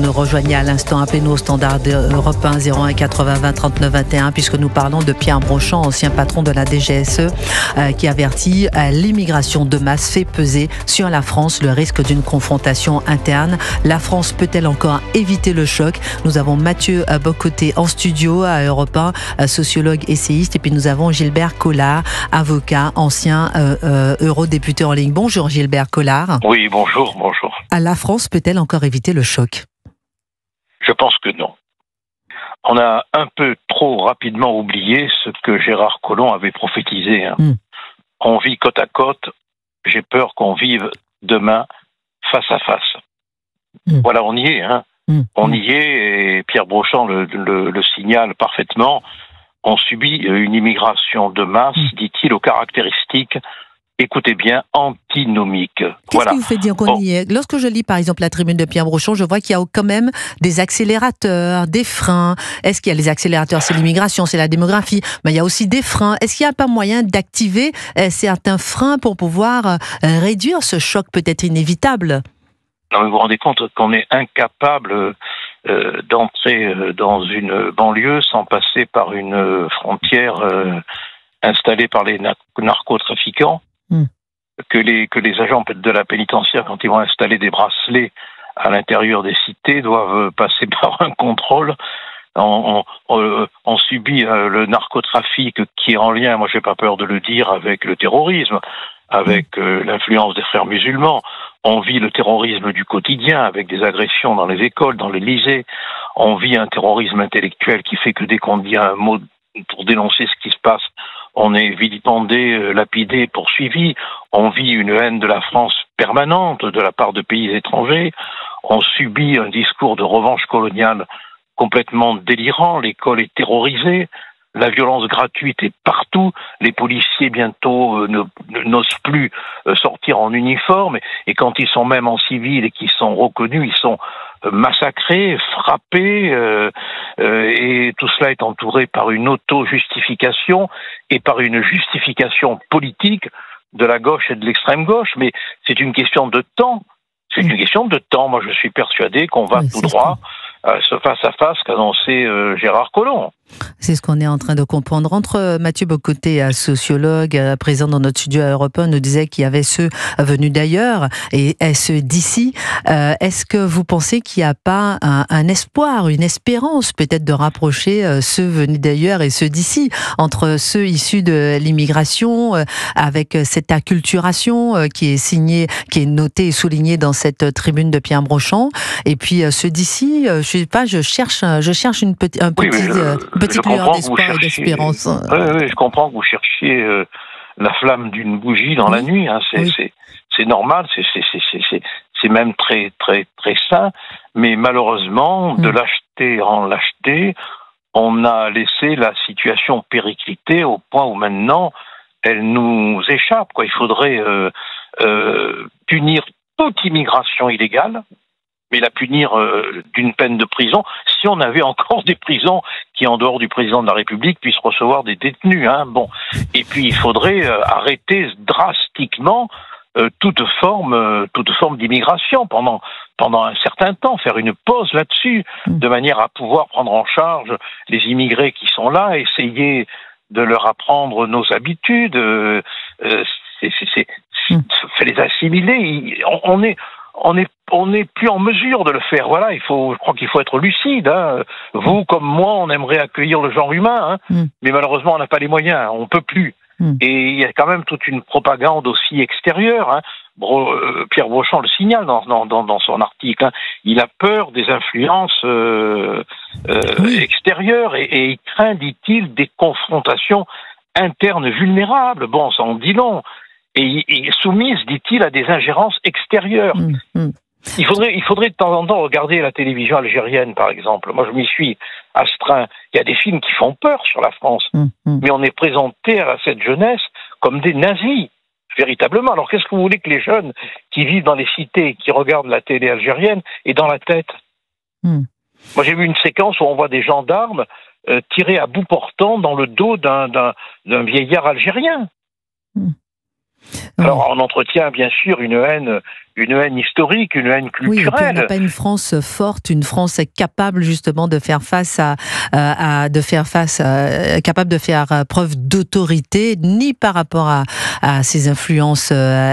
nous rejoignez à l'instant, appelez-nous au standard Europe 1 01 80 20 39 21, puisque nous parlons de Pierre Brochand, ancien patron de la DGSE, qui avertit l'immigration de masse fait peser sur la France le risque d'une confrontation interne. La France peut-elle encore éviter le choc? Nous avons Mathieu Bocoté en studio à Europe 1, sociologue essayiste, et puis nous avons Gilbert Collard, avocat, ancien eurodéputé en ligne. Bonjour Gilbert Collard. Oui, bonjour. La France peut-elle encore éviter le choc? Je pense que non. On a un peu trop rapidement oublié ce que Gérard Collomb avait prophétisé. On vit côte à côte, j'ai peur qu'on vive demain face à face. Voilà, on y est. On y est, et Pierre Brochand le signale parfaitement. On subit une immigration de masse, dit-il, aux caractéristiques, écoutez bien, antinomiques. Qu'est-ce qui vous fait dire qu'on y est? Lorsque je lis par exemple la tribune de Pierre Brochand, je vois qu'il y a quand même des accélérateurs, des freins. Est-ce qu'il y a les accélérateurs? C'est l'immigration, c'est la démographie, mais il y a aussi des freins. Est-ce qu'il n'y a pas moyen d'activer certains freins pour pouvoir réduire ce choc peut-être inévitable? Non, mais vous vous rendez compte qu'on est incapable d'entrer dans une banlieue sans passer par une frontière installée par les narcotrafiquants, que les agents de la pénitentiaire, quand ils vont installer des bracelets à l'intérieur des cités, doivent passer par un contrôle. On subit le narcotrafic qui est en lien, moi j'ai pas peur de le dire, avec le terrorisme, avec l'influence des frères musulmans. On vit le terrorisme du quotidien avec des agressions dans les écoles, dans les lycées. On vit un terrorisme intellectuel qui fait que dès qu'on dit un mot pour dénoncer ce qui se passe, on est vilipendé, lapidé, poursuivi. On vit une haine de la France permanente de la part de pays étrangers. On subit un discours de revanche coloniale complètement délirant. L'école est terrorisée. La violence gratuite est partout. Les policiers bientôt n'osent plus sortir en uniforme. Et quand ils sont même en civil et qu'ils sont reconnus, ils sont massacrés, frappés. Et tout cela est entouré par une auto-justification et par une justification politique de la gauche et de l'extrême gauche. Mais c'est une question de temps. C'est une question de temps. Moi, je suis persuadé qu'on va tout droit ce face-à-face qu'annonçait Gérard Collomb. C'est ce qu'on est en train de comprendre. Entre Mathieu Bocoté, sociologue, présent dans notre studio à Europe 1, nous disait qu'il y avait ceux venus d'ailleurs et ceux d'ici. Est-ce que vous pensez qu'il n'y a pas un espoir, une espérance peut-être de rapprocher ceux venus d'ailleurs et ceux d'ici, entre ceux issus de l'immigration, avec cette acculturation qui est signée, qui est notée et soulignée dans cette tribune de Pierre Brochand, et puis ceux d'ici, je sais pas, je cherche un petite lueur d'espoir et d'espérance. Oui, je comprends que vous cherchiez la flamme d'une bougie dans la nuit. C'est normal, c'est même très très très sain. Mais malheureusement, de lâcheté en lâcheté, on a laissé la situation péricliter au point où maintenant elle nous échappe. Il faudrait punir toute immigration illégale, mais la punir d'une peine de prison, si on avait encore des prisons qui, en dehors du président de la République, puissent recevoir des détenus. Et puis il faudrait arrêter drastiquement toute forme d'immigration pendant un certain temps, faire une pause là-dessus, de manière à pouvoir prendre en charge les immigrés qui sont là, essayer de leur apprendre nos habitudes, les assimiler. On n'est plus en mesure de le faire. Voilà, je crois qu'il faut être lucide. Vous, comme moi, on aimerait accueillir le genre humain, mais malheureusement, on n'a pas les moyens. On peut plus. Et il y a quand même toute une propagande aussi extérieure. Pierre Brochand le signale dans son article. Il a peur des influences extérieures et il craint, dit-il, des confrontations internes vulnérables. Bon, ça en dit long. Et soumise, dit-il, à des ingérences extérieures. Il faudrait de temps en temps regarder la télévision algérienne, par exemple. Moi, je m'y suis astreint. Il y a des films qui font peur sur la France, mais on est présenté à cette jeunesse comme des nazis, véritablement. Alors, qu'est-ce que vous voulez que les jeunes qui vivent dans les cités, qui regardent la télé algérienne, aient dans la tête? Moi, j'ai vu une séquence où on voit des gendarmes tirer à bout portant dans le dos d'un vieillard algérien. Alors, on entretient bien sûr une haine une haine historique, une haine culturelle. Oui, et puis on n'a pas une France forte, une France capable justement de faire face capable de faire preuve d'autorité, ni par rapport à ces influences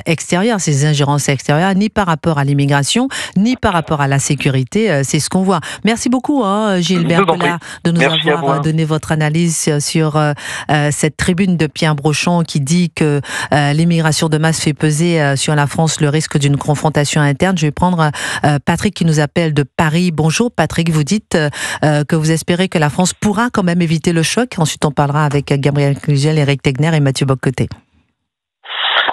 extérieures, ces ingérences extérieures, ni par rapport à l'immigration, ni par rapport à la sécurité. C'est ce qu'on voit. Merci beaucoup, Gilbert Collard, de nous avoir donné votre analyse sur cette tribune de Pierre Brochon qui dit que l'immigration de masse fait peser sur la France le risque d'une confrontation interne. Je vais prendre Patrick qui nous appelle de Paris. Bonjour Patrick, vous dites que vous espérez que la France pourra quand même éviter le choc. Ensuite, on parlera avec Gabriel Cluzel, Éric Tegner et Mathieu Bock-Côté.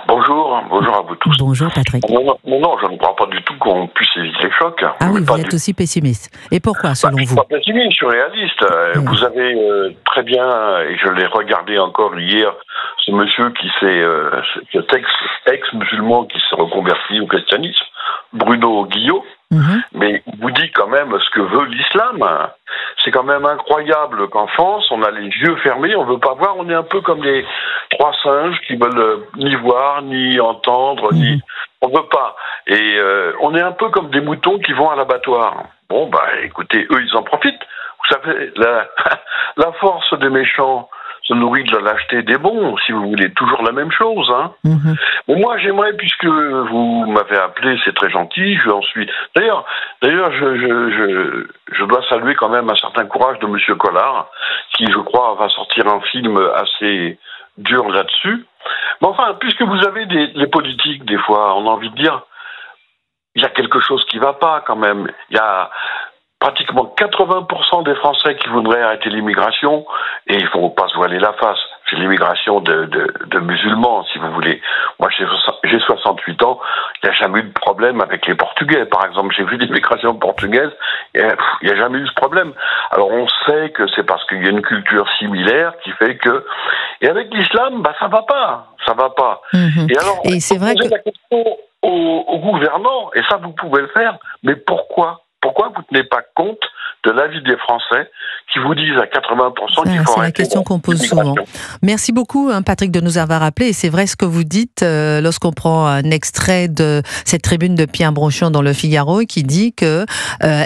Bonjour à vous tous. Bonjour Patrick. Non, je ne crois pas du tout qu'on puisse éviter le choc. Ah oui, vous êtes aussi pessimiste. Et pourquoi, selon vous ? Je ne suis pas pessimiste, je suis réaliste. Oui. Vous avez très bien, et je l'ai regardé encore hier, ce monsieur cet ex-musulman qui s'est reconverti au christianisme, Bruno Guillot, mais il vous dit quand même ce que veut l'islam. C'est quand même incroyable qu'en France, on a les yeux fermés, on ne veut pas voir, on est un peu comme les trois singes qui veulent ni voir, ni entendre, on ne veut pas. Et on est un peu comme des moutons qui vont à l'abattoir. Bon, écoutez, eux, ils en profitent. Vous savez, la force des méchants se nourrit de la lâcheté des bons, si vous voulez, toujours la même chose. Mais moi, j'aimerais, puisque vous m'avez appelé, c'est très gentil, j'en suis... D'ailleurs, je dois saluer quand même un certain courage de M. Collard, qui, je crois, va sortir un film assez dur là-dessus. Mais enfin, puisque vous avez les politiques, des fois, on a envie de dire, il y a quelque chose qui ne va pas quand même. Il y a pratiquement 80% des Français qui voudraient arrêter l'immigration, et il ne faut pas se voiler la face. C'est l'immigration de musulmans, si vous voulez. Moi, j'ai 68 ans, il n'y a jamais eu de problème avec les Portugais. Par exemple, j'ai vu l'immigration portugaise, il n'y a jamais eu ce problème. Alors, on sait que c'est parce qu'il y a une culture similaire qui fait que... Et avec l'islam, ça va pas. Et alors, et c'est vrai que... la question aux gouvernants, et ça, vous pouvez le faire, mais pourquoi vous ne tenez pas compte de l'avis des Français qui vous disent à 80% qu'il faut arrêter? C'est la question qu'on pose souvent. Merci beaucoup, Patrick, de nous avoir appelé. Et c'est vrai ce que vous dites lorsqu'on prend un extrait de cette tribune de Pierre Brochon dans Le Figaro qui dit que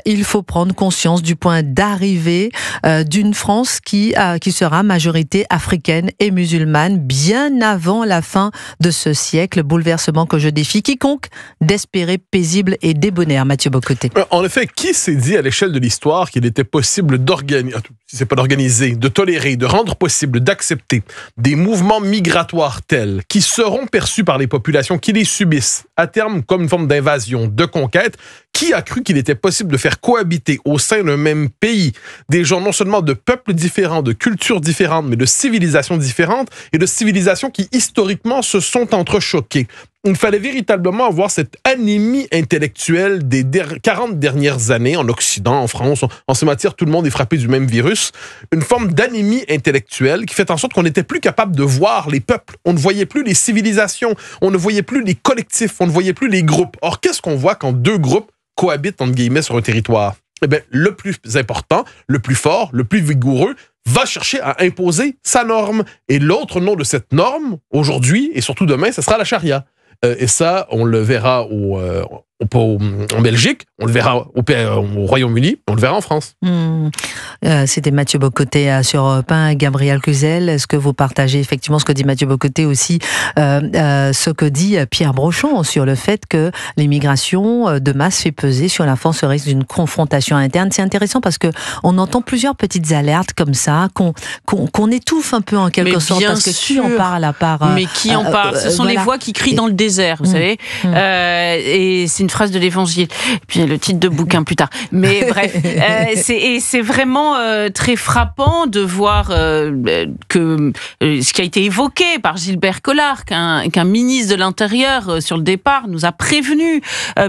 il faut prendre conscience du point d'arrivée d'une France qui sera majorité africaine et musulmane bien avant la fin de ce siècle. Bouleversement que je défie quiconque d'espérer paisible et débonnaire. Mathieu Bock-Côté. En effet, qui s'est dit à l'échelle de l'histoire qu'il était possible d'organiser, de tolérer, de rendre possible, d'accepter des mouvements migratoires tels qui seront perçus par les populations qui les subissent à terme comme une forme d'invasion, de conquête? Qui a cru qu'il était possible de faire cohabiter au sein d'un même pays des gens non seulement de peuples différents, de cultures différentes, mais de civilisations différentes et de civilisations qui historiquement se sont entrechoquées? Il fallait véritablement avoir cette anémie intellectuelle des 40 dernières années en Occident, en France. En ces matières, tout le monde est frappé du même virus. Une forme d'anémie intellectuelle qui fait en sorte qu'on n'était plus capable de voir les peuples. On ne voyait plus les civilisations. On ne voyait plus les collectifs. On ne voyait plus les groupes. Or, qu'est-ce qu'on voit quand deux groupes cohabitent, entre guillemets, sur un territoire? Eh bien, le plus important, le plus fort, le plus vigoureux va chercher à imposer sa norme. Et l'autre nom de cette norme, aujourd'hui et surtout demain, ce sera la charia. Et ça, on le verra en Belgique, on le verra au Royaume-Uni, on le verra en France. C'était Mathieu Bock-Côté sur Europe 1, Gabriel Cluzel. Est-ce que vous partagez effectivement ce que dit Mathieu Bock-Côté aussi, ce que dit Pierre Brochon sur le fait que l'immigration de masse fait peser sur la France le risque d'une confrontation interne? C'est intéressant parce que on entend plusieurs petites alertes comme ça, qu'on étouffe un peu en quelque sorte, parce que qui en parle à part... Mais qui en parle? Ce sont les voix qui crient dans le désert, vous savez. Et c'est une phrase de l'Évangile. Puis le titre de bouquin plus tard. Mais bref, c'est vraiment très frappant de voir que ce qui a été évoqué par Gilbert Collard, qu'un ministre de l'Intérieur sur le départ nous a prévenu.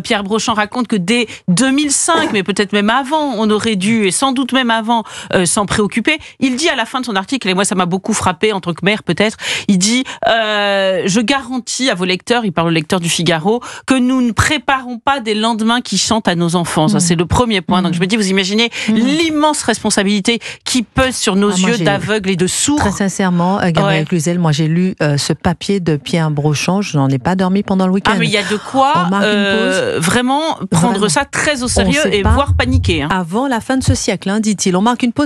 Pierre Brochon raconte que dès 2005, mais peut-être même avant, on aurait dû, et sans doute même avant, s'en préoccuper. Il dit à la fin de son article, et moi ça m'a beaucoup frappé en tant que maire peut-être, il dit je garantis à vos lecteurs, il parle aux lecteurs du Figaro, que nous ne préparons préparons pas des lendemains qui chantent à nos enfants. Ça, c'est le premier point. Donc je me dis, vous imaginez l'immense responsabilité qui pèse sur nos yeux d'aveugles et de sourds. Très sincèrement, Gabrielle Cluzel, moi j'ai lu ce papier de Pierre Brochand, je n'en ai pas dormi pendant le week-end. Ah mais il y a de quoi vraiment prendre ça très au sérieux et voire paniquer. Avant la fin de ce siècle, dit-il. On marque une pause.